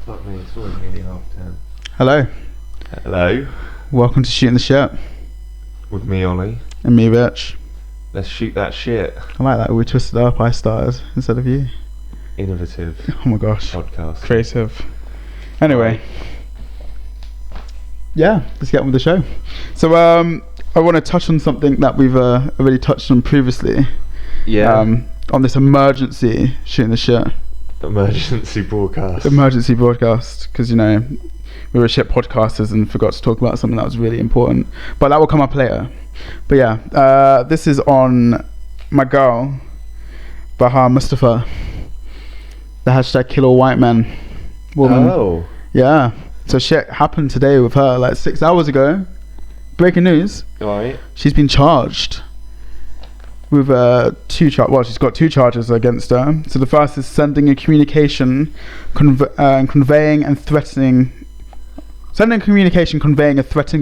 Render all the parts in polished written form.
Fuck me, it's always nearly 10:30. Hello. Hello. Welcome to Shooting the Shit. With me, Ollie. And me, Rich. Let's shoot that shit. I like that. We twisted up. I started instead of you. Innovative. Oh my gosh. Podcast. Creative. Anyway. Yeah, let's get on with the show. So, I want to touch on something that we've already touched on previously. Yeah. On this emergency Shooting the Shit. Emergency broadcast. Emergency broadcast. Because, you know, we were shit podcasters and forgot to talk about something that was really important. But that will come up later. But yeah, this is on my girl, Baha Mustafa. The hashtag kill all white men woman. Oh. Yeah. So shit happened today with her, like 6 hours ago. Breaking news. Right. She's been charged with she's got two charges against her. So the first is sending a communication conveying a threatening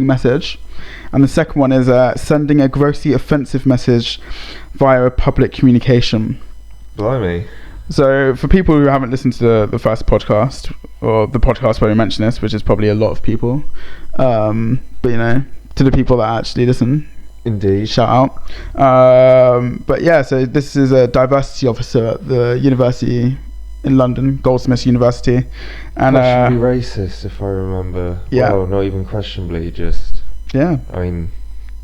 message, and the second one is sending a grossly offensive message via a public communication. Blimey. So for people who haven't listened to the first podcast, or the podcast where we mentioned this, which is probably a lot of people, but you know, to the people that actually listen, indeed, shout out. But yeah, so this is a diversity officer at the university in London, Goldsmiths University, and questionably racist, if I remember. Yeah. Well, not even questionably, just. Yeah. I mean,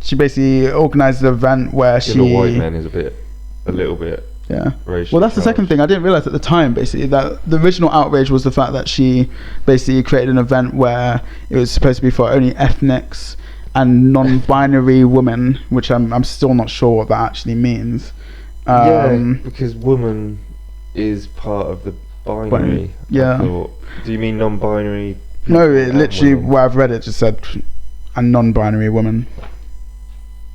she basically organised an event where the white man is a little bit. Yeah. Racial Well, that's the second thing I didn't realise at the time. Basically, that the original outrage was the fact that she basically created an event where it was supposed to be for only ethnics and non-binary women, which I'm still not sure what that actually means. Yeah, because woman is part of the binary. Yeah. Do you mean non-binary? No, it literally, women? where I've read it, just said a non-binary woman.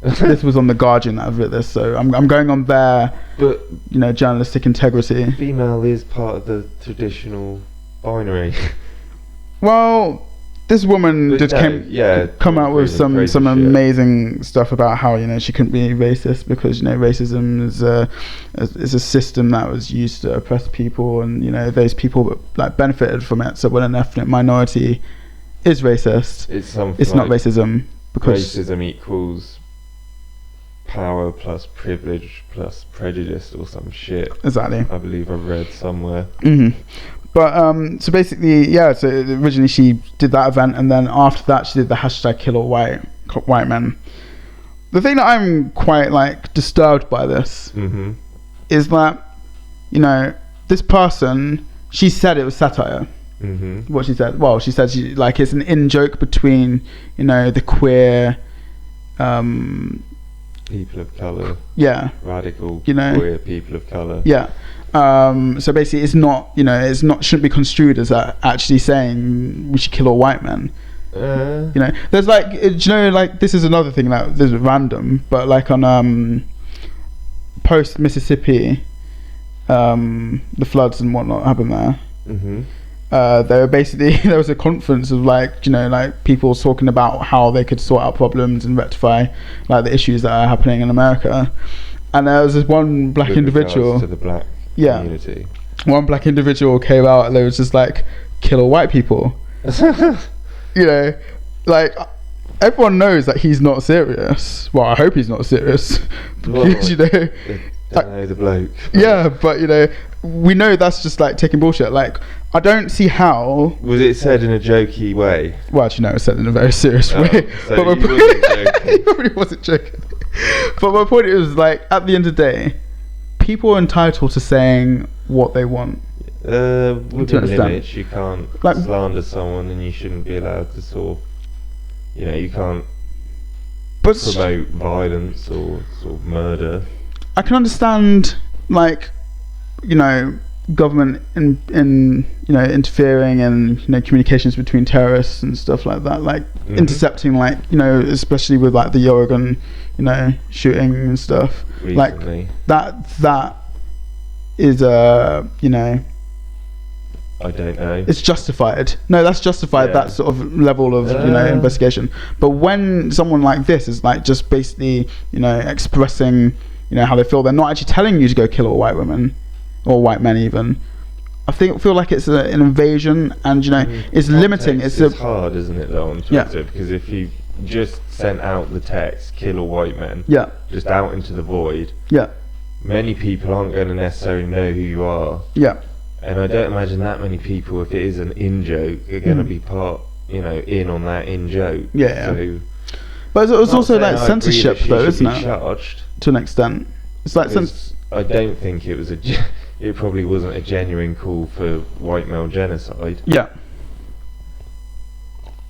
This was on The Guardian that I've read this, so I'm going on their, but you know, journalistic integrity. Female is part of the traditional binary. Well, this woman But did come out with some amazing stuff about how, you know, she couldn't be racist because, you know, racism is a system that was used to oppress people, and, you know, those people like benefited from it. So when an ethnic minority is racist, it's not racism, because racism equals power plus privilege plus prejudice or some shit. Exactly. I believe I read somewhere. Mm-hmm. But so basically, yeah. So originally she did that event, and then after that she did the hashtag kill all white men. The thing that I'm quite like disturbed by this is that, you know, this person, she said it was satire. What she said? Well, she said it's an in-joke between, you know, the queer. People of colour. Yeah. Radical, you know, queer people of colour. Yeah. So basically, it's not, you know, shouldn't be construed as actually saying we should kill all white men. You know, there's like, do you know, like, this is another thing that this is random, but like on post Mississippi, the floods and whatnot happened there. They were basically, there was a conference of like, you know, like people talking about how they could sort out problems and rectify like the issues that are happening in America. And there was this one black individual to the black community. One black individual came out and they was just like, kill all white people. You know, like, everyone knows that he's not serious. Well, I hope he's not serious. Because, you know, don't know the bloke. Yeah, but, you know, we know that's just like taking bullshit. Like, I don't see how. Was it said in a jokey way? Well, actually, no, it was said in a very serious way. So but he wasn't joking. He probably wasn't joking. But my point is, like, at the end of the day, people are entitled to saying what they want. Within limits, you can't like, slander someone, and you shouldn't be allowed to sort of, you know, you can't promote violence or sort of murder. I can understand, like, you know, government in you know, interfering in, you know, communications between terrorists and stuff like that, like intercepting, like, you know, especially with like the Oregon, you know, shooting and stuff. Recently. Like that is you know, I don't know. It's justified. No, that's justified. Yeah. That sort of level of you know, investigation. But when someone like this is like just basically, you know, expressing, you know, how they feel, they're not actually telling you to go kill all white women or white men even. I feel like it's an invasion, and it's limiting. It's hard, isn't it, though, on Twitter? Because if you just sent out the text "kill all white men," just out into the void, many people aren't going to necessarily know who you are. And I don't imagine that many people, if it is an in-joke, are going to be part, in on that in-joke. So, but it's also like censorship, though, isn't it? Charged to an extent. It's like I don't think it was it probably wasn't a genuine call for white male genocide.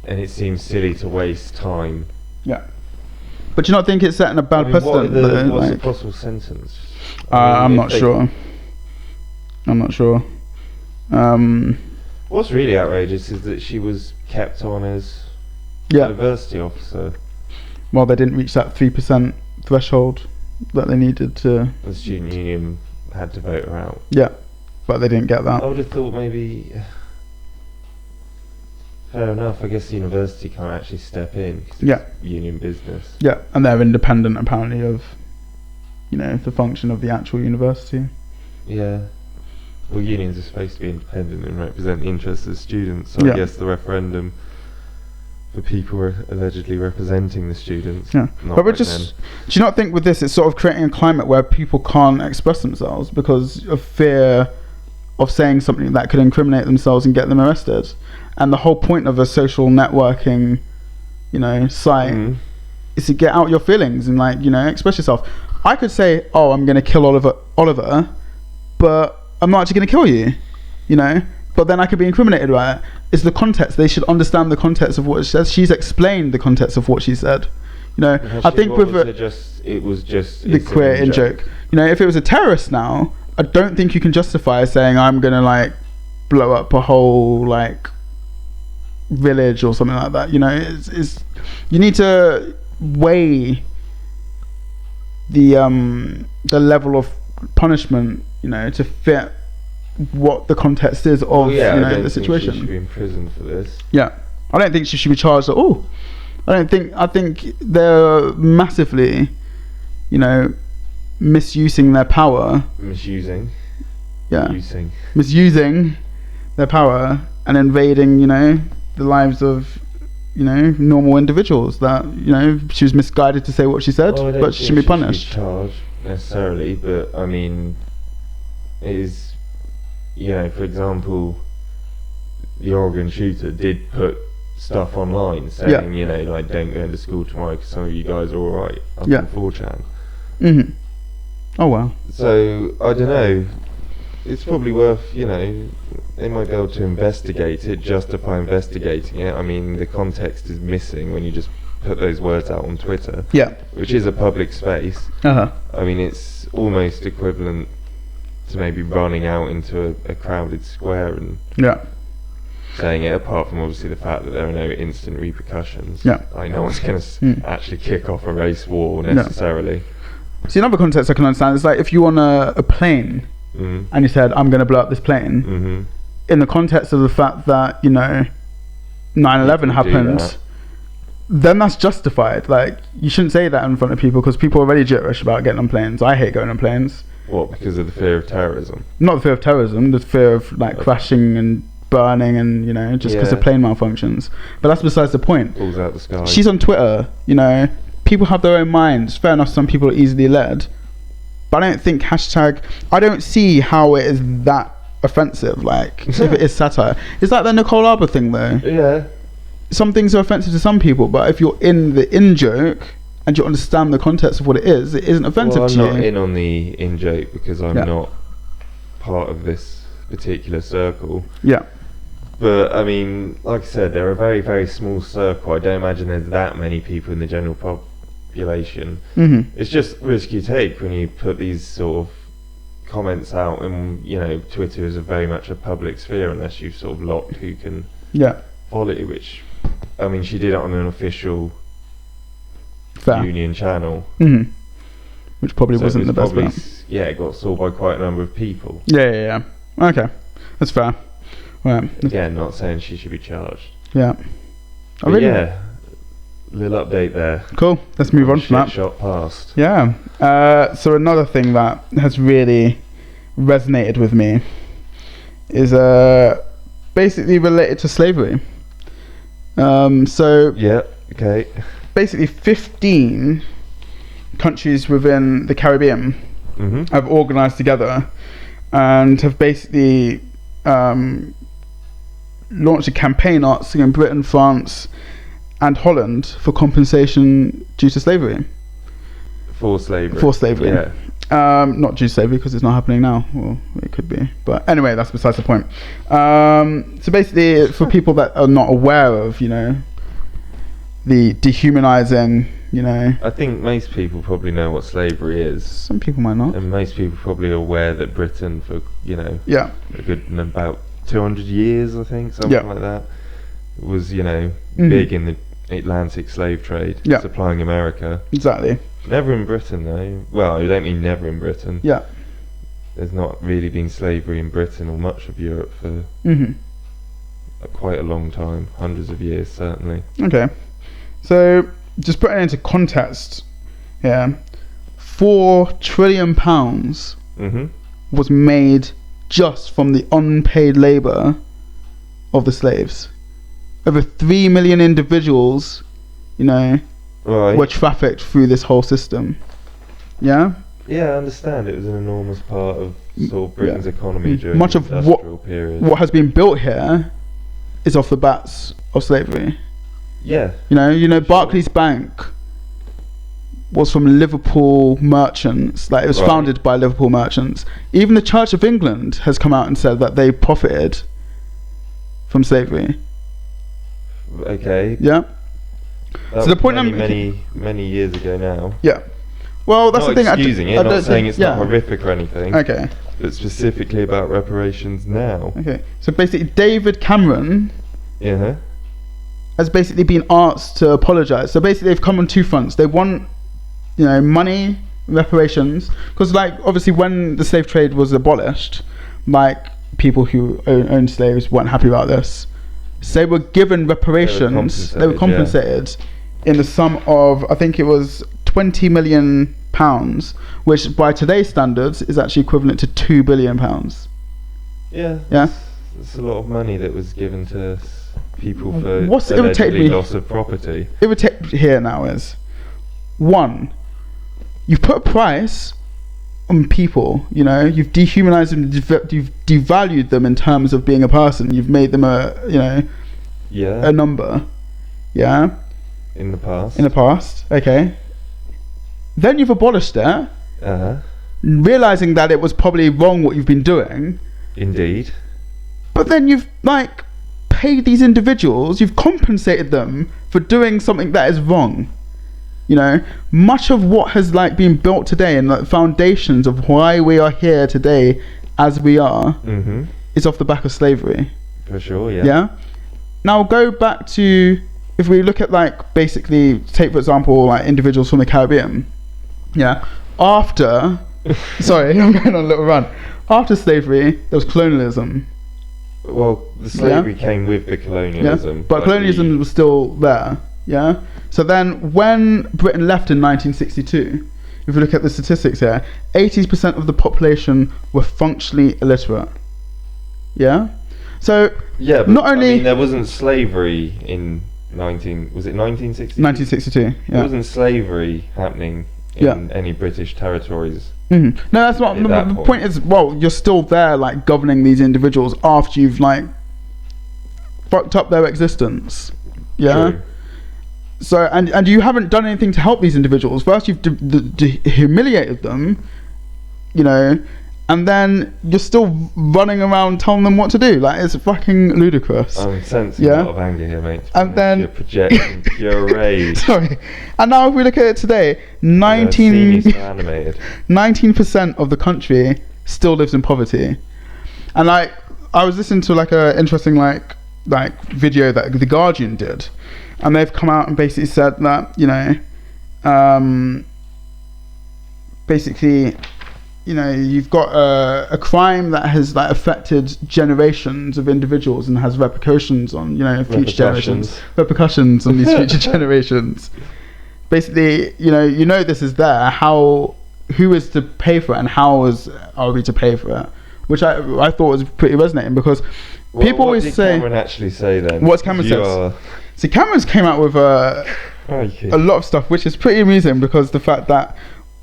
And it seems silly to waste time. But do you not think it's setting a bad precedent? What's the possible sentence? I'm not sure. What's really outrageous is that she was kept on as diversity officer. Well, they didn't reach that 3% threshold that they needed to. The student union had to vote her out. But they didn't get that. I would have thought maybe. Fair enough. I guess the university can't actually step in. 'Cause it's union business. And they're independent apparently of, the function of the actual university. Well, unions are supposed to be independent and represent the interests of students. So I guess the referendum for people allegedly representing the students. But we're just. Do you not think with this it's sort of creating a climate where people can't express themselves because of fear of saying something that could incriminate themselves and get them arrested? And the whole point of a social networking, site is to get out your feelings and express yourself. I could say, "Oh, I'm going to kill Oliver," but I'm not actually going to kill you, But then I could be incriminated by it. It's the context. They should understand the context of what she says. She's explained the context of what she said. I think with it was just the queer in joke. If it was a terrorist now, I don't think you can justify saying I'm going to blow up a whole village or something like that. It's you need to weigh the level of punishment, to fit what the context is of the situation. She should be in prison for this. I don't think she should be charged at all. I think they're massively, misusing their power. Misusing their power and invading, the lives of, normal individuals that, she was misguided to say what she said, but she shouldn't be punished. She should be charged necessarily, but I mean, it is, for example, the Oregon shooter did put stuff online saying, don't go into school tomorrow because some of you guys are alright up on 4chan. Oh wow. So I don't know. It's probably worth, they might be able to investigate it, justify investigating it. I mean, the context is missing when you just put those words out on Twitter. Which is a public space. I mean, it's almost equivalent to maybe running out into a crowded square and saying it, apart from obviously the fact that there are no instant repercussions. Like, no one's going to actually kick off a race war necessarily. See, another context I can understand is if you on a plane and you said, I'm going to blow up this plane, in the context of the fact that, 9/11 happened, then that's justified. You shouldn't say that in front of people because people are already gibberish about getting on planes. I hate going on planes. What, because of the fear of terrorism? Not the fear of terrorism, the fear of crashing and burning and, just because the plane malfunctions. But that's besides the point. Falls out the sky. She's on Twitter, people have their own minds. Fair enough, some people are easily led. But I don't think I don't see how it is that offensive, if it is satire. It's like the Nicole Arbor thing, though. Some things are offensive to some people, but if you're in the in-joke and you understand the context of what it isn't offensive to you. I'm not in on the in-joke because I'm not part of this particular circle. But, I mean, like I said, they're a very, very small circle. I don't imagine there's that many people in the general population. It's just risk you take when you put these sort of comments out, and Twitter is very much a public sphere unless you've sort of locked who can follow you, which, I mean, she did it on an official union channel. Which probably wasn't the best bet. It got saw by quite a number of people. Okay, that's fair. Right. Again, not saying she should be charged. Little update there. Cool. Let's move on from that. Shot past. So another thing that has really resonated with me is basically related to slavery. Basically 15 countries within the Caribbean have organised together and have basically launched a campaign asking Britain, France and Holland for compensation due to slavery. For slavery. Yeah. Not due to slavery because it's not happening now. Well, it could be. But anyway, that's besides the point. So basically, for people that are not aware of, the dehumanizing, I think most people probably know what slavery is. Some people might not. And most people probably are aware that Britain, for, a good about 200 years, I think, something like that, was, big in the Atlantic slave trade, supplying America. Exactly. Never in Britain, though. Well, I don't mean never in Britain. Yeah. There's not really been slavery in Britain or much of Europe for quite a long time. Hundreds of years, certainly. Okay. So, just putting it into context, £4 trillion was made just from the unpaid labour of the slaves. Over 3 million individuals, were trafficked through this whole system. Yeah? Yeah, I understand. It was an enormous part of sort of Britain's economy during much the of industrial period. What has been built here is off the backs of slavery. Yeah. Barclays Bank was from Liverpool merchants. Like, it was founded by Liverpool merchants. Even the Church of England has come out and said that they profited from slavery. Okay. Yeah. So the point many years ago now. Yeah. Well, that's not the thing. Excusing it, not saying it's not horrific or anything. Okay. But specifically about reparations now. Okay. So basically, David Cameron. Yeah. Has basically been asked to apologise. So basically, they've come on two fronts. They want, money, reparations, because obviously when the slave trade was abolished, people who owned slaves weren't happy about this. So they were given reparations. They were compensated in the sum of, I think it was £20 million, which by today's standards is actually equivalent to £2 billion. Yeah. Yeah. It's a lot of money that was given to people for allegedly loss of property. Irritate here now is, one, you've put a price on people. You've dehumanized them, you've devalued them in terms of being a person. You've made them a number. Yeah. In the past. Okay. Then you've abolished it. Realizing that it was probably wrong what you've been doing. Indeed. But then you've paid these individuals, you've compensated them for doing something that is wrong. Much of what has been built today and the foundations of why we are here today as we are is off the back of slavery. For sure, yeah. Yeah. Now go back to, if we look at basically take for example individuals from the Caribbean. Yeah. After sorry, I'm going on a little run. After slavery, there was colonialism. Well, the slavery came with the colonialism. Yeah, but colonialism was still there. Yeah. So then when Britain left in 1962, if you look at the statistics here, 80% of the population were functionally illiterate. Yeah. So but not only there wasn't slavery in 1962. 1962. Yeah. There wasn't slavery happening in any British territories. No, that's what the point is. Well, you're still there, governing these individuals after you've fucked up their existence. Yeah. True. So and you haven't done anything to help these individuals. First, you've humiliated them, and then you're still running around telling them what to do. It's fucking ludicrous. I'm sensing a lot of anger here, mate. And then you're projecting your rage. Sorry. And now if we look at it today, 19% of the country still lives in poverty. And I was listening to a interesting video that The Guardian did, and they've come out and basically said that basically you've got a crime that has affected generations of individuals and has repercussions on future generations. Repercussions on these future generations. Basically, this is there. Who is to pay for it, and are we to pay for it? which I thought was pretty resonating, because people always say... What did Cameron actually say then? What's Cameron says? See, Cameron's came out with a lot of stuff, which is pretty amusing, because the fact that,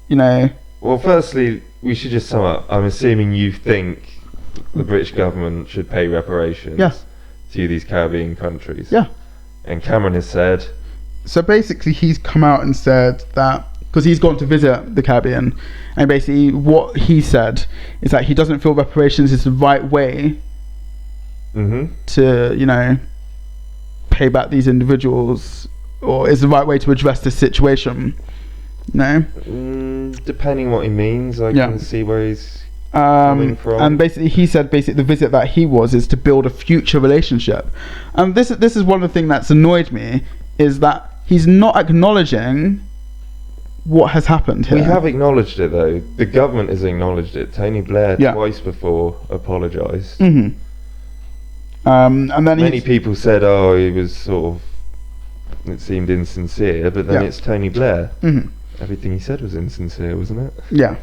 you know... Well, firstly, we should just sum up. I'm assuming you think the British government should pay reparations to these Caribbean countries. Yeah. And Cameron has said... So basically he's come out and said that, because he's gone to visit the Caribbean, and basically what he said is that he doesn't feel reparations is the right way to, you know, pay back these individuals, or is the right way to address this situation. No? Depending what he means, I can see where he's coming from. And basically he said the visit that he was is to build a future relationship. And this is one of the things that's annoyed me, is that he's not acknowledging what has happened here. We have acknowledged it, though. The government has acknowledged it. Tony Blair twice before apologised. And then many people said, "Oh, he was sort of, it seemed insincere," but then it's Tony Blair. Everything he said was insincere, wasn't it? Yeah.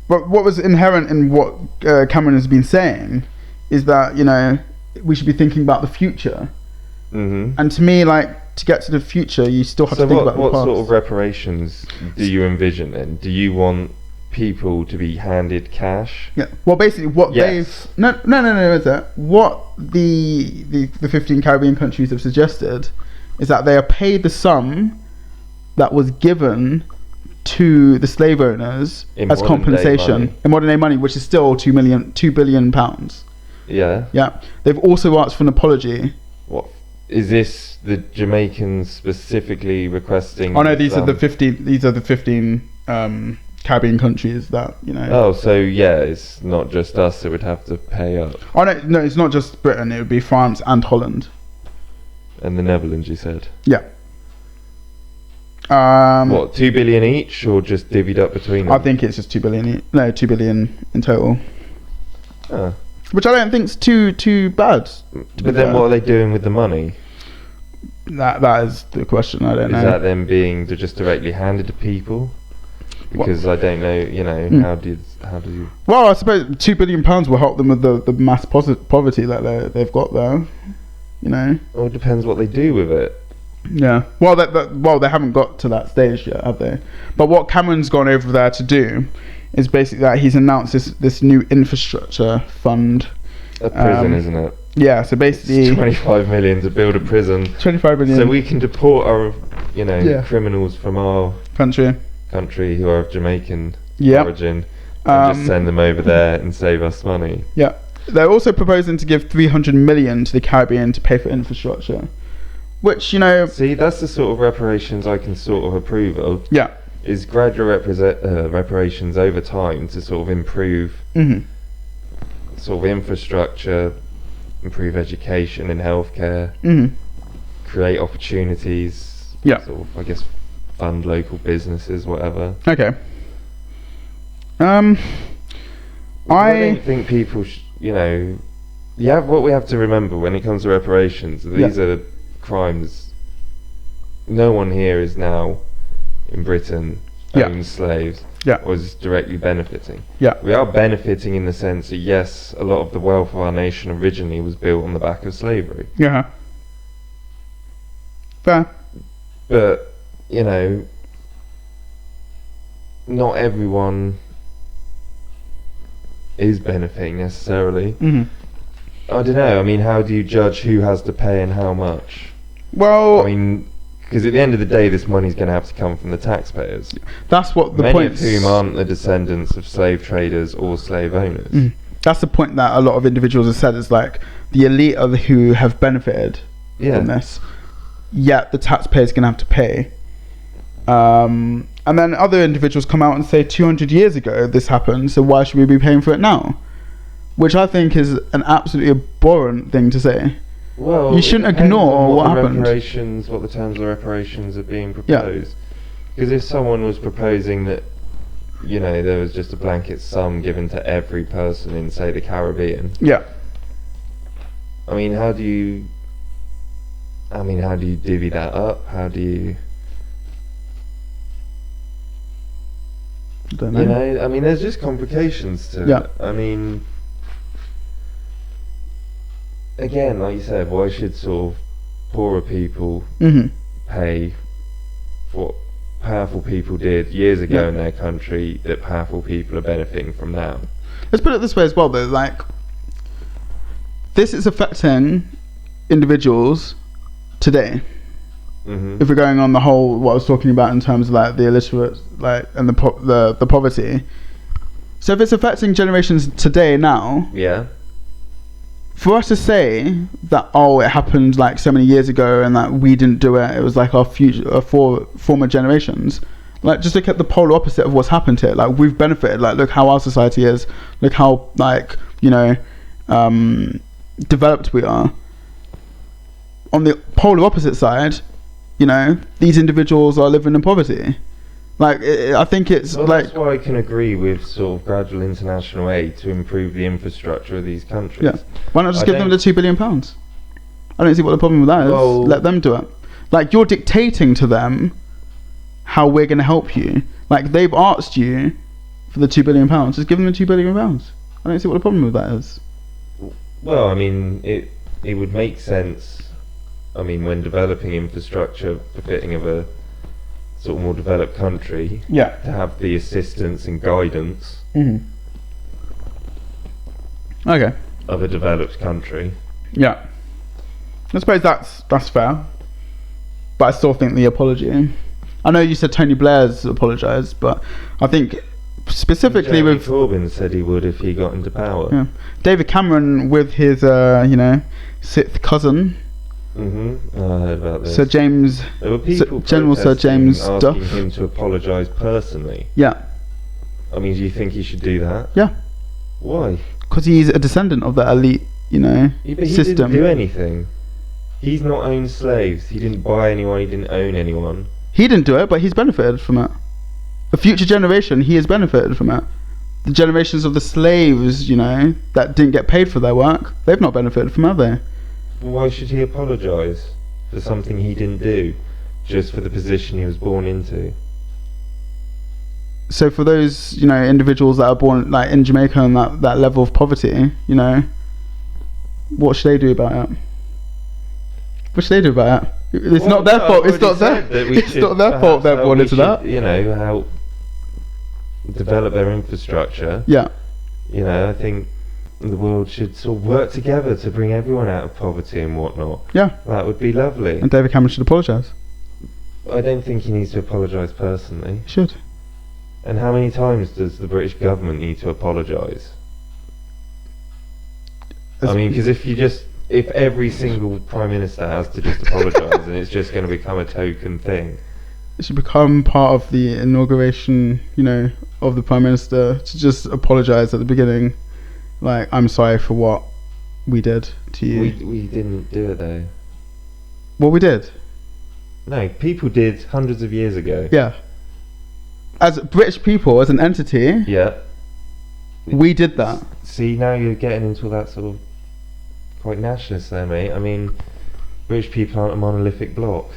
But what was inherent in what Cameron has been saying is that, you know, we should be thinking about the future. And to me, like, to get to the future, you still have to think about the past. What sort of reparations do you envision then? Do you want people to be handed cash? Yeah. Well, basically, what they've is that what the 15 Caribbean countries have suggested is that they are paid the sum that was given to the slave owners as compensation in modern day money, which is still £2 billion. Yeah. Yeah. They've also asked for an apology. What is this? The Jamaicans specifically requesting? Oh no, these are the 15. These are the 15 Caribbean countries that, you know. Oh, so yeah, it's not just us that would have to pay up. Oh no, it's not just Britain. It would be France and Holland. And the Netherlands, you said. Yeah. What, 2 billion each, or just divvied up between them? I think it's just 2 billion. No, 2 billion in total. Which I don't think's too bad. But then, what are they doing with the money? That is the question. I don't know. Is that them being just directly handed to people? Because I don't know. You know, how do you? Well, I suppose £2 billion will help them with the mass poverty that they've got there. You know. Well, it depends what they do with it. Yeah. Well, they haven't got to that stage yet, have they? But what Cameron's gone over there to do is basically that he's announced this new infrastructure fund. A prison, isn't it? Yeah. So basically, it's 25 million to build a prison. 25 million. So we can deport our, you know, criminals from our country who are of Jamaican origin, and just send them over there and save us money. Yeah. They're also proposing to give 300 million to the Caribbean to pay for infrastructure. Which, you know... See, that's the sort of reparations I can sort of approve of. Yeah. Is gradual reparations over time to sort of improve sort of infrastructure, improve education and healthcare, create opportunities, sort of, I guess, fund local businesses, whatever. Okay. I don't think people you know... what we have to remember when it comes to reparations, these are crimes. No one here is now in Britain owns slaves or is directly benefiting. We are benefiting in the sense that yes, a lot of the wealth of our nation originally was built on the back of slavery. Fair. But, you know, not everyone is benefiting necessarily. I don't know. I mean, how do you judge who has to pay and how much? Well, I mean, because at the end of the day, this money's going to have to come from the taxpayers. That's what the point. Many of whom aren't the descendants of slave traders or slave owners. That's the point that a lot of individuals have said, is like the elite are who have benefited from this. Yet the taxpayer's going to have to pay. And then other individuals come out and say 200 years ago this happened, so why should we be paying for it now? Which I think is an absolutely abhorrent thing to say. Well, you shouldn't ignore what happened. What the terms of reparations are being proposed. Because if someone was proposing that, you know, there was just a blanket sum given to every person in, say, the Caribbean. I mean, how do you divvy that up? How do you... I don't know. You know, I mean, there's just complications to it. I mean... again, like you said, why should sort of poorer people pay for what powerful people did years ago in their country that powerful people are benefiting from now? Let's put it this way as well, though. Like, this is affecting individuals today. If we're going on the whole, what I was talking about in terms of like the illiterate, like, and the poverty. So if it's affecting generations today now, for us to say that, oh, it happened like so many years ago and that we didn't do it, it was like our former generations. Like, just look at the polar opposite of what's happened here. Like, we've benefited. Like, look how our society is. Look how, like, you know, developed we are. On the polar opposite side, you know, these individuals are living in poverty. Like, I think it's like... That's why I can agree with sort of gradual international aid to improve the infrastructure of these countries. Yeah. Why not just give them the £2 billion? I don't see what the problem with that is. Well, let them do it. Like, you're dictating to them how we're going to help you. Like, they've asked you for the £2 billion. Just give them the £2 billion. I don't see what the problem with that is. Well, I mean, it would make sense. I mean, when developing infrastructure befitting of a sort of more developed country, to have the assistance and guidance of a developed country. Yeah, I suppose that's fair, but I still think the apology. I know you said Tony Blair's apologised, but I think specifically Jeremy Corbyn said he would if he got into power. Yeah, David Cameron with his sixth cousin. I heard about this. Sir James, there were people General Sir James Duff, asking him to apologise personally. Yeah. I mean, do you think he should do that? Yeah. Why? Because he's a descendant of that elite, but he system. Didn't do anything. He's not owned slaves. He didn't buy anyone. He didn't own anyone. He didn't do it, but he's benefited from it. A future generation, he has benefited from it. The generations of the slaves, that didn't get paid for their work, they've not benefited from it, have they? Why should he apologise for something he didn't do, just for the position he was born into? So for those, individuals that are born like in Jamaica and that level of poverty, what should they do about it? What should they do about it? It's not their fault. It's not their fault they're born into that. Help develop their infrastructure. Yeah. I think the world should sort of work together to bring everyone out of poverty and whatnot. Yeah. That would be lovely. And David Cameron should apologise. I don't think he needs to apologise personally. He should. And how many times does the British government need to apologise? I mean, because if every single Prime Minister has to just apologise, then it's just going to become a token thing. It should become part of the inauguration, of the Prime Minister to just apologise at the beginning. Like, I'm sorry for what we did to you. We didn't do it though. Well, we did. No, people did hundreds of years ago. Yeah. As British people, as an entity, we did that. See, now you're getting into that sort of quite nationalist there, mate. I mean, British people aren't a monolithic block.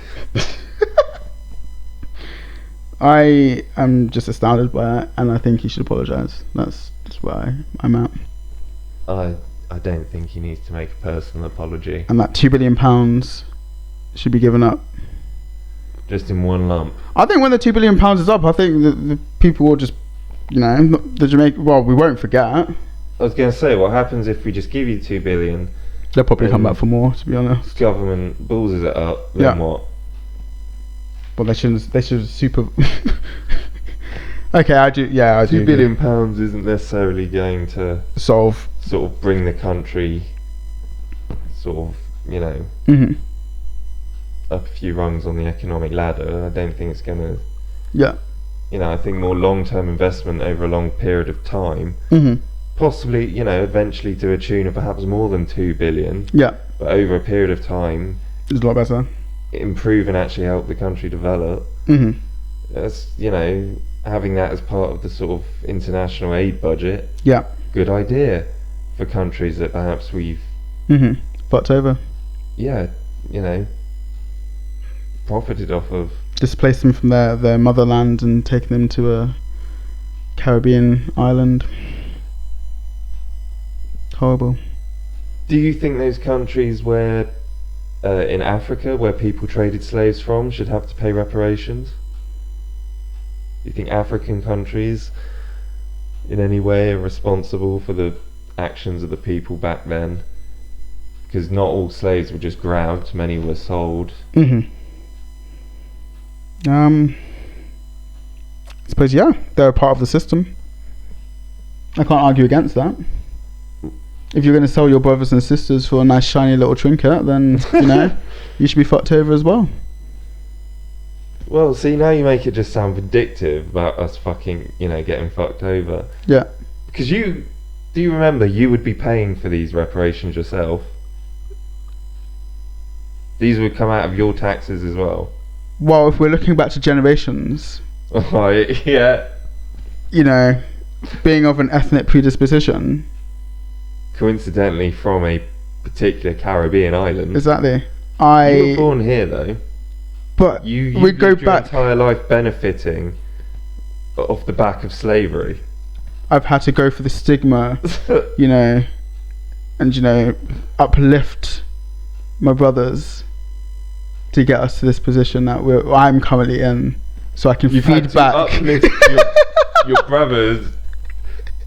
I am just astounded by it, and I think he should apologise. That's where I'm at. I don't think he needs to make a personal apology. And that £2 billion should be given up. Just in one lump. I think when the £2 billion is up, I think the people will just, the Jamaica. Well, we won't forget. I was going to say, what happens if we just give you $2 billion? They'll probably come back for more, to be honest. Government balls it up. Then what? Well, they should super. Okay, I do. Yeah, I do. £2 billion isn't necessarily going to sort of bring the country, up a few rungs on the economic ladder. I don't think it's going to. Yeah. I think more long-term investment over a long period of time. Possibly, eventually to a tune of perhaps more than $2 billion. Yeah. But over a period of time, it's a lot better. Improve and actually help the country develop. That's having that as part of the sort of international aid budget. Yeah. Good idea for countries that perhaps we've fucked over. Yeah, profited off of. Displaced them from their motherland and taken them to a Caribbean island. Horrible. Do you think those countries where in Africa where people traded slaves from should have to pay reparations? Do you think African countries in any way are responsible for the actions of the people back then? Because not all slaves were just grabbed, many were sold. I suppose, yeah, they're a part of the system. I can't argue against that. If you're going to sell your brothers and sisters for a nice shiny little trinket, then, you know, you should be fucked over as well. Well, see, now you make it just sound vindictive about us fucking, you know, getting fucked over. Yeah. Because do you remember you would be paying for these reparations yourself? These would come out of your taxes as well. Well, if we're looking back to generations... Oh, yeah. You know, being of an ethnic predisposition... Coincidentally from a particular Caribbean island. Exactly. You were born here, though. But you we go lived your back... entire life benefiting off the back of slavery. I've had to go for the stigma, you know, and, you know, uplift my brothers to get us to this position that I'm currently in, so I can feed back. Uplift your brothers.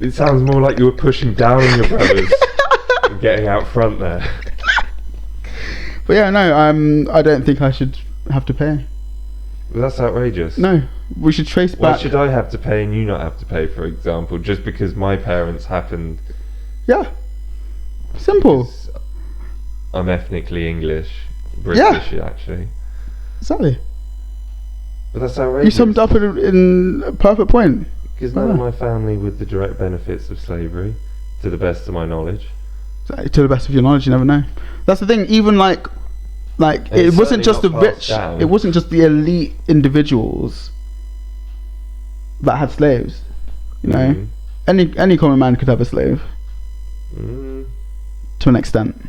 It sounds more like you were pushing down on your brothers and getting out front there. But yeah, no, I don't think I should have to pay. Well, that's outrageous. No, we should trace back. Why should I have to pay and you not have to pay, for example, just because my parents happened? Yeah, simple. I'm ethnically English, British, actually. Exactly. But that's outrageous. You summed up in a perfect point. Because none of my family with the direct benefits of slavery, to the best of my knowledge. To the best of your knowledge, you never know. That's the thing. Even like it wasn't just the rich. Down. It wasn't just the elite individuals that had slaves. You know, any common man could have a slave. To an extent.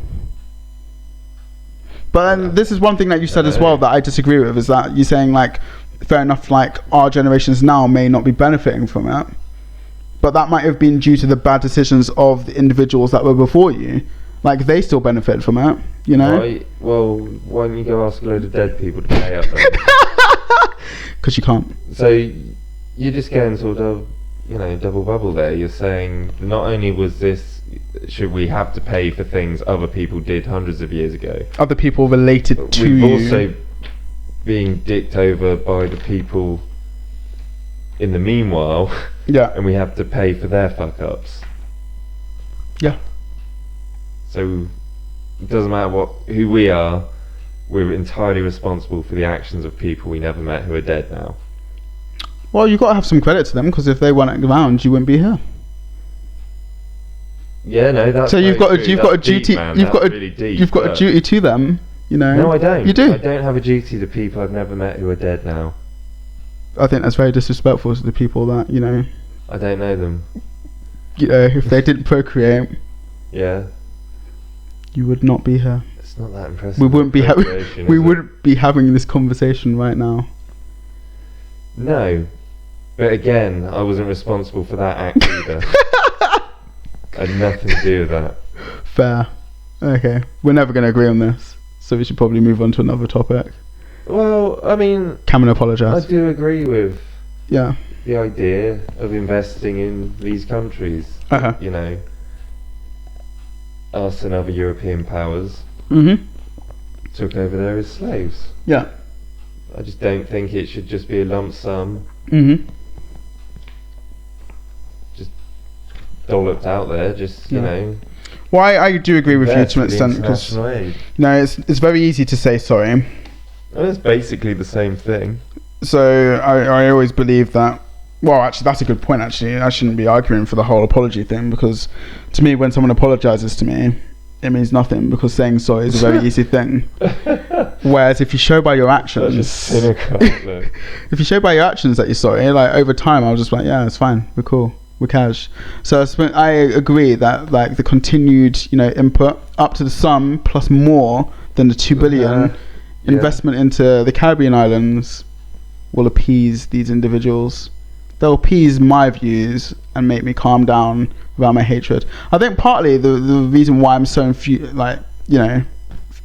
But then this is one thing that you said as well that I disagree with, is that you're saying like, fair enough, like our generations now may not be benefiting from it, but that might have been due to the bad decisions of the individuals that were before you. Like they still benefit from it, you know? Right. Well, why don't you go ask a load of dead people to pay up then? Because you can't. So you're just getting sort of, you know, double bubble there. You're saying not only should we have to pay for things other people did hundreds of years ago, other people related to we've you, also being dicked over by the people in the meanwhile. Yeah. And we have to pay for their fuck ups. Yeah. So it doesn't matter who we are, we're entirely responsible for the actions of people we never met who are dead now. Well, you've got to have some credit to them, because if they weren't around, you wouldn't be here. Yeah, no, that's so you've got a duty. You've got a duty to them. You know. No, I don't. You do. I don't have a duty to people I've never met who are dead now. I think that's very disrespectful to the people that, you know. I don't know them. You know, if they didn't procreate. Yeah. You would not be here. It's not that impressive. We wouldn't be having this conversation right now. No, but again, I wasn't responsible for that act either. I had nothing to do with that. Fair. Okay, we're never going to agree on this, so we should probably move on to another topic. Well, I mean, Cameron apologise. I do agree with the idea of investing in these countries. You know, us and other European powers took over there as slaves. Yeah. I just don't think it should just be a lump sum. Just dolloped out there, you know. Well, I do agree with you to an extent, because it's very easy to say sorry. Well, it's basically the same thing. So I always believe that. Well, actually, that's a good point. Actually, I shouldn't be arguing for the whole apology thing, because to me, when someone apologizes to me, it means nothing, because saying sorry is a very easy thing. Whereas if you show by your actions, if you show by your actions that you're sorry, like over time, I'll just be like, yeah, it's fine, we're cool, we're cash. So I agree that like the continued, you know, input up to the sum plus more than the 2 billion investment into the Caribbean islands will appease these individuals they'll appease my views and make me calm down about my hatred. I think partly the reason why I'm so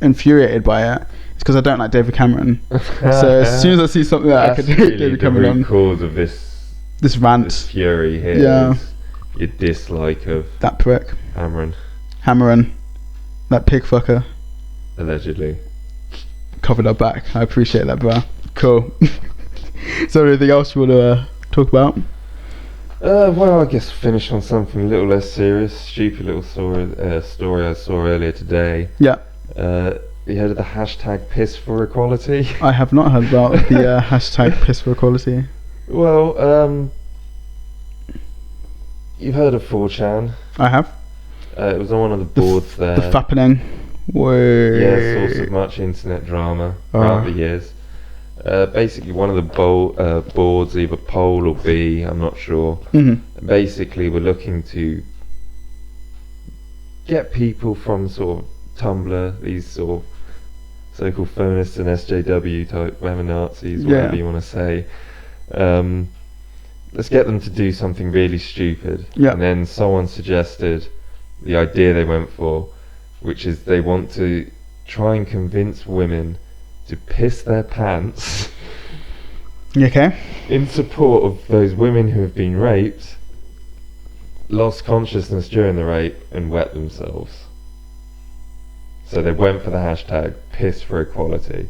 infuriated by it is because I don't like David Cameron. So as soon as I see something that I could hate really David Cameron on, the root cause of this rant, this fury here is your dislike of that prick Cameron, that pig fucker, allegedly. Covered our back. I appreciate that, bro. Cool. Is there anything else you want to talk about? Well, I guess finish on something a little less serious. Stupid little story I saw earlier today. Yeah. You heard of the hashtag pissforequality? I have not heard about the hashtag pissforequality. Well, you've heard of 4chan. I have. It was on one of the boards there. The fappening. Yeah, source of much internet drama throughout the years. Basically, one of the boards, either Poll or B, I'm not sure. Mm-hmm. Basically, we're looking to get people from sort of Tumblr, these sort of so-called feminists and SJW type women Nazis, whatever you want to say. Let's get them to do something really stupid. Yeah. And then someone suggested the idea they went for, which is they want to try and convince women to piss their pants in support of those women who have been raped, lost consciousness during the rape, and wet themselves. So they went for the hashtag pissforequality.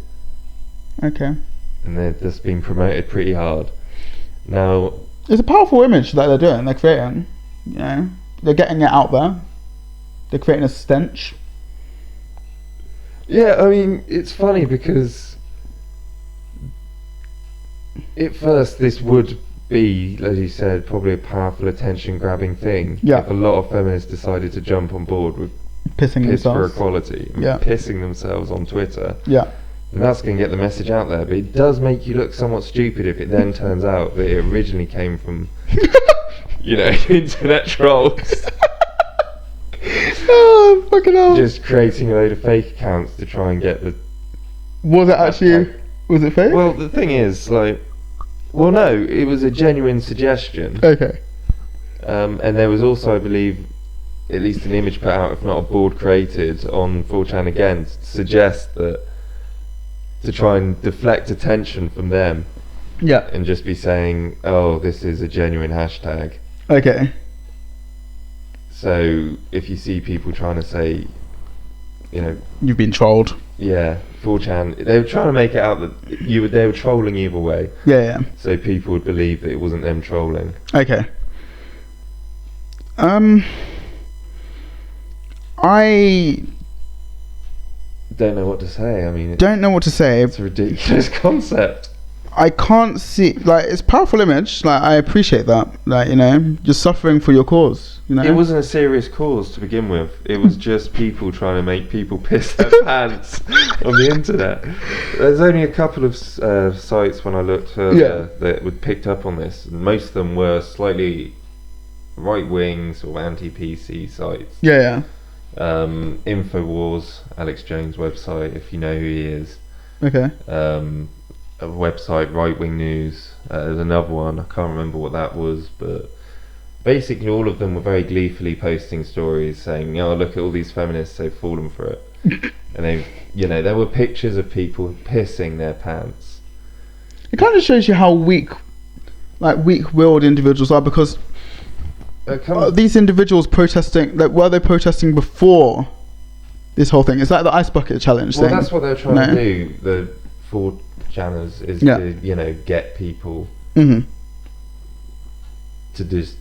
Okay. And they've just been promoted pretty hard. Now, it's a powerful image that they're doing, they're creating. You know, they're getting it out there. They're creating a stench. Yeah, I mean, it's funny because at first this would be, as you said, probably a powerful attention-grabbing thing. Yeah. If a lot of feminists decided to jump on board with pissing piss for themselves. equality, pissing themselves on Twitter. Yeah. And that's going to get the message out there, but it does make you look somewhat stupid if it then turns out that it originally came from, internet trolls. Oh, fucking hell. Just creating a load of fake accounts to try and get the... Was it actually... Was it fake? Well, the thing is, no, it was a genuine suggestion. Okay. And there was also, I believe, at least an image put out, if not a board created on 4chan again, to suggest that, to try and deflect attention from them. Yeah. And just be saying, oh, this is a genuine hashtag. Okay. So if you see people trying to say, you've been trolled. Yeah, 4chan, they were trying to make it out that they were trolling either way. Yeah. So people would believe that it wasn't them trolling. Okay. I don't know what to say. I mean, don't know what to say. It's a ridiculous concept. I can't see, it's a powerful image. I appreciate that. You're suffering for your cause. It wasn't a serious cause to begin with. It was just people trying to make people piss their pants on the internet. There's only a couple of sites when I looked that were picked up on this. Most of them were slightly right-wing or anti-PC sites. Yeah. Infowars, Alex Jones' website, if you know who he is. Okay. A website, Right Wing News. There's another one, I can't remember what that was, but basically all of them were very gleefully posting stories saying, oh, look at all these feminists, they've fallen for it. And there were pictures of people pissing their pants. It kind of shows you how weak-willed individuals are, because these individuals protesting, were they protesting before this whole thing? Is that the ice bucket challenge thing? Well, that's what they're trying to do, the 4chaners, is to, get people to just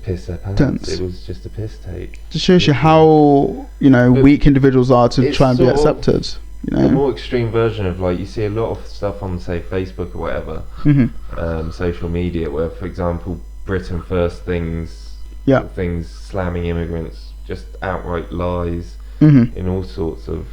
piss their pants. It was just a piss take. It shows you how, weak individuals are to try and be accepted. The more extreme version of, you see a lot of stuff on, say, Facebook or whatever, social media, where, for example, Britain First things slamming immigrants, just outright lies in all sorts of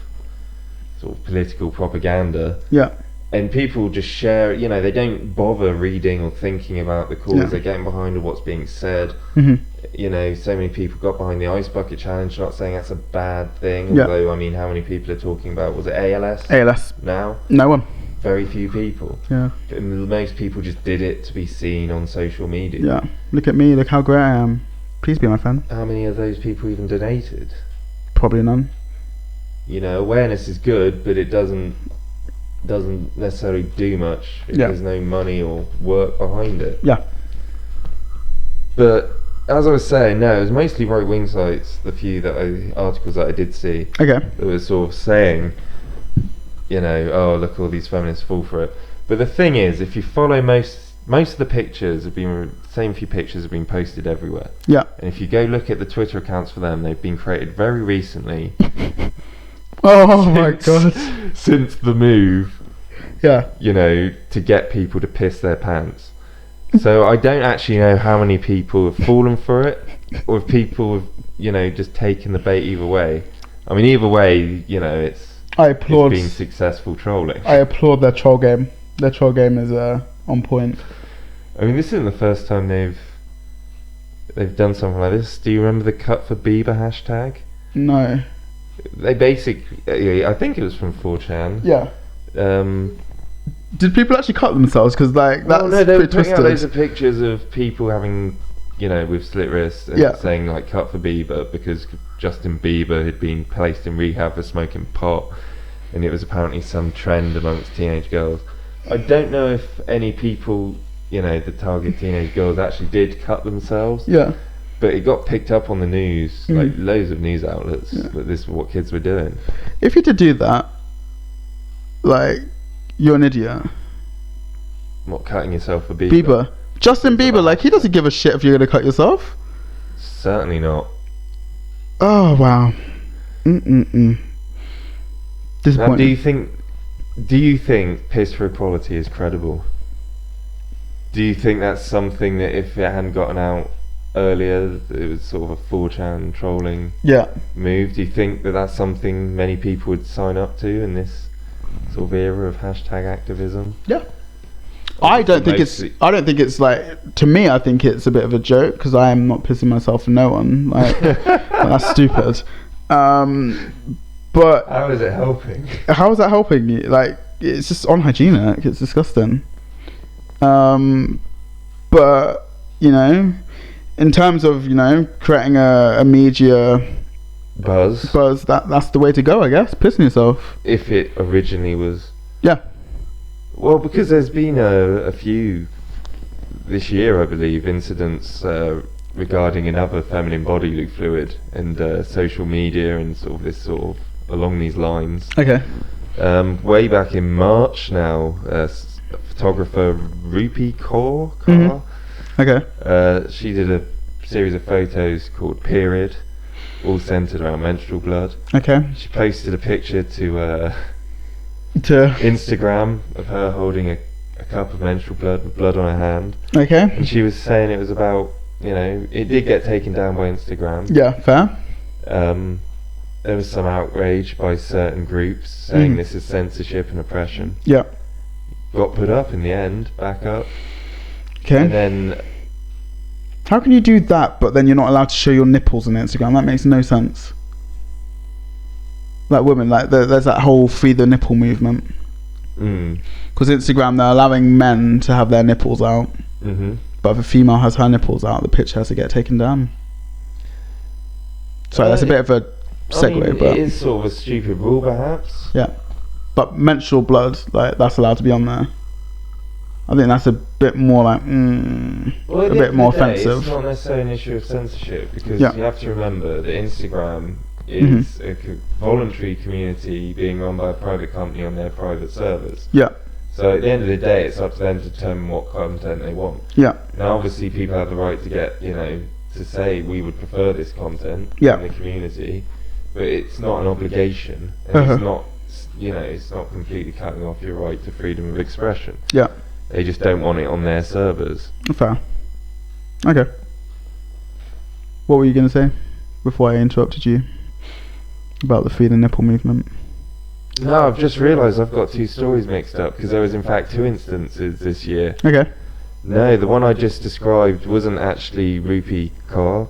political propaganda. Yeah. And people just share, they don't bother reading or thinking about the cause. They're getting behind what's being said. So many people got behind the ice bucket challenge. Not saying that's a bad thing, although, how many people are talking about, was it ALS? ALS. Now? No one. very few people. Yeah. And most people just did it to be seen on social media. Yeah. Look at me. Look how great I am. Please be my friend. How many of those people even donated? Probably none. You know, awareness is good, but it doesn't necessarily do much if there's no money or work behind it. Yeah. But as I was saying, no, it was mostly right-wing sites, the few articles that I did see. Okay. That were sort of saying, you know, oh, look, all these feminists fall for it. But the thing is, if you follow most of the pictures same few pictures have been posted everywhere. Yeah. And if you go look at the Twitter accounts for them, they've been created very recently. Oh my god. Since the move. Yeah. You know, to get people to piss their pants. So I don't actually know how many people have fallen for it, or if people have, you know, just taken the bait either way. I mean, either way, you know, it's been successful trolling. I applaud their troll game. Their troll game is on point. I mean, this isn't the first time they've done something like this. Do you remember the Cut for Bieber hashtag? No. They basically, I think it was from 4chan. Yeah. Did people actually cut themselves? Because like that's no, they were pretty putting twisted. out loads of pictures of people having, you know, with slit wrists and saying like "Cut for Bieber" because Justin Bieber had been placed in rehab for smoking pot, and it was apparently some trend amongst teenage girls. I don't know if any people, you know, the target teenage girls actually did cut themselves. Yeah. But it got picked up on the news, like loads of news outlets, that this is what kids were doing. If you did do that, like, you're an idiot. What, cutting yourself for Bieber? Justin Bieber, like, he doesn't give a shit if you're going to cut yourself. Certainly not. Oh, wow. Disappointing. Now, do you think Piss for Equality is credible? Do you think that's something that if it hadn't gotten out earlier, it was sort of a 4chan trolling move? Do you think that that's something many people would sign up to in this sort of era of hashtag activism? Yeah. I don't think it's like, to me I think it's a bit of a joke because I am not pissing myself for no one, like that's stupid. But how is it helping? How is that helping you? Like, it's just unhygienic, it's disgusting. But you know, in terms of, you know, creating a media buzz, that's the way to go, I guess. Pissing yourself. If it originally was. Yeah. Well, because there's been a few this year, I believe, incidents regarding another feminine bodily fluid and social media and sort of this sort of along these lines. Okay. Way back in March now, photographer Rupi Kaur. Okay. She did a series of photos called Period, all centered around menstrual blood. Okay. She posted a picture to Instagram of her holding a cup of menstrual blood with blood on her hand. Okay. And she was saying it was about, you know, it did get taken down by Instagram. Yeah, fair. There was some outrage by certain groups saying this is censorship and oppression. Yeah. Got put up in the end, back up. Okay. And then... How can you do that, but then you're not allowed to show your nipples on Instagram? That makes no sense. Like women, like there's that whole free the nipple movement. Because Instagram, they're allowing men to have their nipples out. But if a female has her nipples out, the picture has to get taken down. Sorry, that's a bit of a segue, but it is sort of a stupid rule, perhaps. Yeah, but menstrual blood, like that's allowed to be on there. I think that's a bit more like well, a bit more offensive. It's not necessarily an issue of censorship because you have to remember that Instagram is a voluntary community being run by a private company on their private servers. Yeah. So at the end of the day, it's up to them to determine what content they want. Yeah. Now, obviously, people have the right to get, you know, to say we would prefer this content in the community, but it's not an obligation, and it's not, you know, it's not completely cutting off your right to freedom of expression. Yeah. They just don't want it on their servers. Fair. Okay. What were you going to say before I interrupted you about the free the nipple movement? No, I've just realised I've got two stories mixed up because there was in fact two instances this year. Okay. No, the one I just described wasn't actually Rupi Kaur.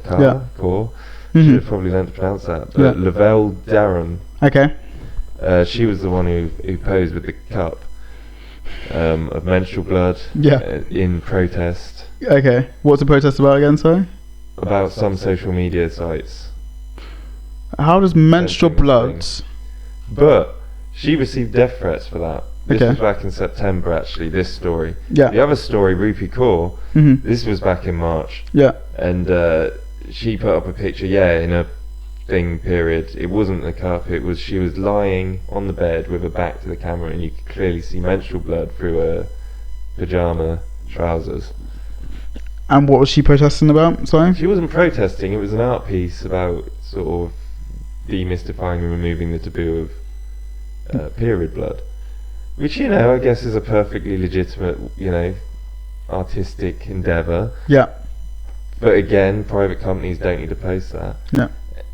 Should have probably learned to pronounce that. But Lavelle Darren. Okay. She was the one who posed with the cup. of menstrual blood. In protest. Okay, what's the protest about again? Sorry. About some social media sites. How does menstrual blood? But she received death threats for that. This was back in September, actually, this story. Yeah. The other story, Rupi Kaur, this was back in March. Yeah. And she put up a picture, in a thing period. It wasn't the cup, she was lying on the bed with her back to the camera, and you could clearly see menstrual blood through her pyjama trousers. And what was she protesting about? Sorry? She wasn't protesting, it was an art piece about sort of demystifying and removing the taboo of period blood. Which, I guess is a perfectly legitimate, artistic endeavour. Yeah. But again, private companies don't need to post that. Yeah.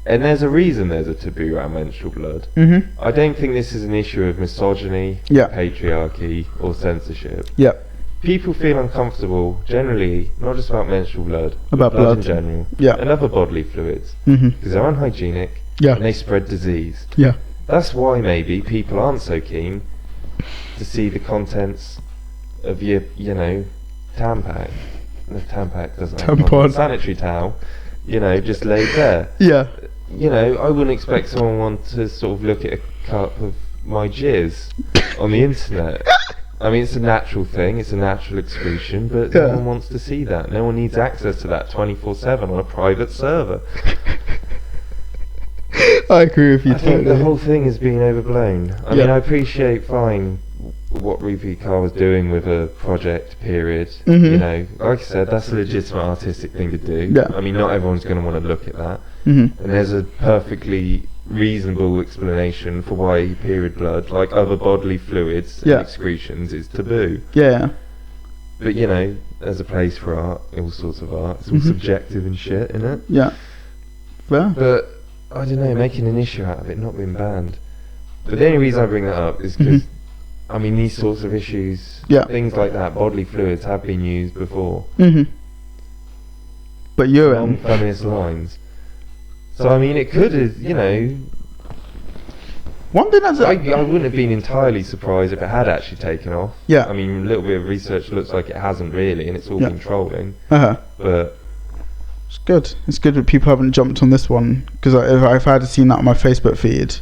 And there's a reason there's a taboo around menstrual blood. I don't think this is an issue of misogyny, patriarchy, or censorship. Yeah. People feel uncomfortable, generally, not just about menstrual blood, about blood in general, yeah, and other bodily fluids, because they're unhygienic, and they spread disease. Yeah. That's why maybe people aren't so keen to see the contents of your, Tampac. The Tampac doesn't have tampon. Sanitary towel, just laid there. Yeah. I wouldn't expect someone want to sort of look at a cup of my jizz on the internet. I mean, it's a natural thing, it's a natural excretion, but no one wants to see that. No one needs access to that 24/7 on a private server. I agree with you I think the whole thing is being overblown. I mean, I appreciate what Rupi Kaur was doing with a project period. Like I said, that's a legitimate artistic thing to do. Yeah. I mean, not everyone's going to want to look at that. And there's a perfectly reasonable explanation for why period blood, like other bodily fluids and excretions, is taboo. Yeah. But there's a place for art, all sorts of art. It's all subjective and shit, innit? Yeah. Well. But I don't know, making an issue out of it not being banned. But the only reason I bring that up is because I mean, these sorts of issues, things like that, bodily fluids have been used before. But urine. Along feminist lines. So, I mean, it could have, One thing that's... I wouldn't have been entirely surprised if it had actually taken off. Yeah. I mean, a little bit of research looks like it hasn't really, and it's all been trolling. But... It's good. It's good that people haven't jumped on this one, because if I had seen that on my Facebook feed,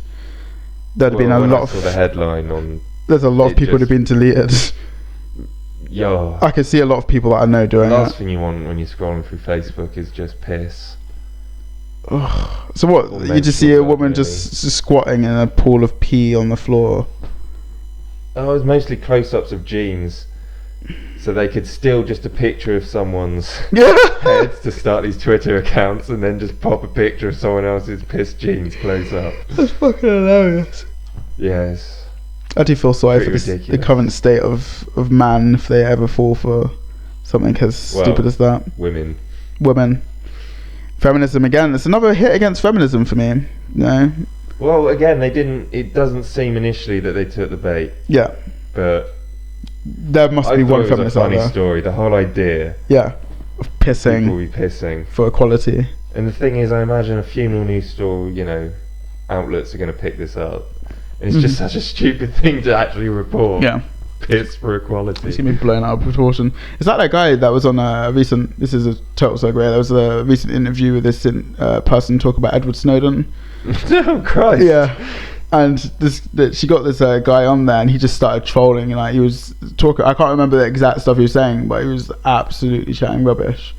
there'd have been a lot of... I saw the headline on... There's a lot of people that have been deleted. Yeah. I can see a lot of people that I know doing that. The last thing you want when you're scrolling through Facebook is just piss. Ugh. So what? You just see a woman just squatting in a pool of pee on the floor? Oh, it was mostly close-ups of jeans. So they could steal just a picture of someone's head to start these Twitter accounts, and then just pop a picture of someone else's pissed jeans close up. That's fucking hilarious. Yes. I do feel sorry for the current state of man if they ever fall for something as stupid as that. Women. Feminism again. It's another hit against feminism for me. No. Well, again, they didn't. It doesn't seem initially that they took the bait. Yeah. But there must be one feminist out there. It was a funny story. The whole idea. Yeah. Of pissing. People will be pissing for equality. And the thing is, I imagine a funeral news store, outlets are going to pick this up. And it's just such a stupid thing to actually report. Yeah. Piss for equality. It's going to be blown out of proportion. Is that guy that was on a recent... This is a total segue. There was a recent interview with this person talking about Edward Snowden. Oh, Christ. Yeah. And she got this guy on there, and he just started trolling. And he was talking... I can't remember the exact stuff he was saying, but he was absolutely chatting rubbish.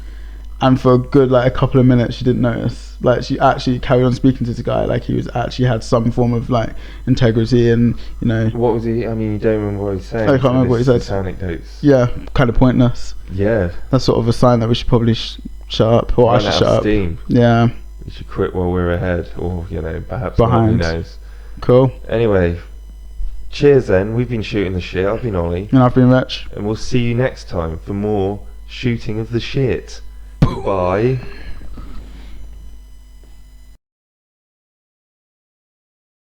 And for a good a couple of minutes, she didn't notice. She actually carried on speaking to this guy he was actually had some form of integrity and What was he? I mean, you don't remember what he was saying. I can't remember what he said. Anecdotes. Yeah, kind of pointless. Yeah. That's sort of a sign that we should probably shut up, or I should shut up. Steam. Yeah. We should quit while we're ahead, or perhaps behind. Who knows? Cool. Anyway, cheers then. We've been shooting the shit. I've been Ollie. And I've been Rich. And we'll see you next time for more shooting of the shit. Bye.